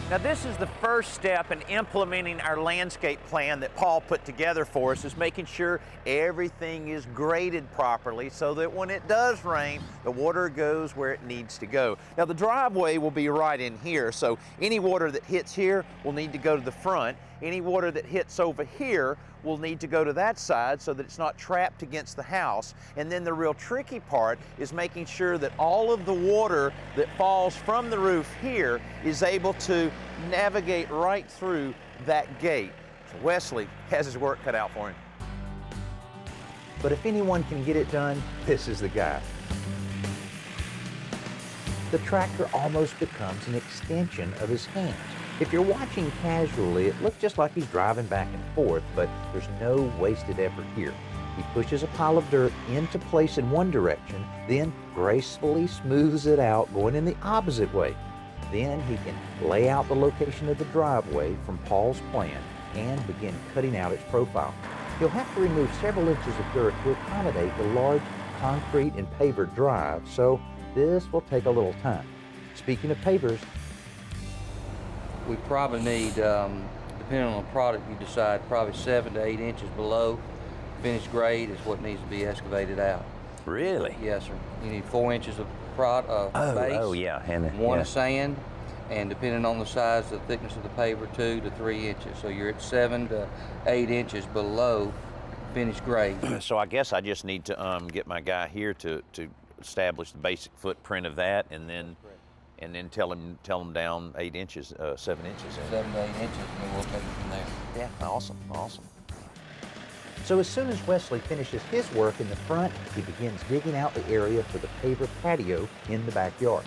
Now this is the first step in implementing our landscape plan that Paul put together for us, is making sure everything is graded properly so that when it does rain, the water goes where it needs to go. Now the driveway will be right in here, so any water that hits here will need to go to the front. Any water that hits over here will need to go to that side so that it's not trapped against the house. And then the real tricky part is making sure that all of the water that falls from the roof here is able to navigate right through that gate. So Wesley has his work cut out for him. But if anyone can get it done, this is the guy. The tractor almost becomes an extension of his hands. If you're watching casually, it looks just like he's driving back and forth, but there's no wasted effort here. He pushes a pile of dirt into place in one direction, then gracefully smooths it out going in the opposite way. Then he can lay out the location of the driveway from Paul's plan and begin cutting out its profile. He'll have to remove several inches of dirt to accommodate the large concrete and paver drive, so this will take a little time. Speaking of pavers, we probably need, depending on the product you decide, probably 7 to 8 inches below finished grade is what needs to be excavated out. Really? Yes, sir. You need 4 inches of base, Oh yeah, and one of sand, and depending on the size, the thickness of the paver, 2 to 3 inches. So you're at 7 to 8 inches below finished grade. So I guess I just need to get my guy here to establish the basic footprint of that, and then tell him down 8 inches, 7 inches. 7 to 8 inches, and then we'll take it from there. Yeah, awesome, awesome. so as soon as Wesley finishes his work in the front, he begins digging out the area for the paver patio in the backyard.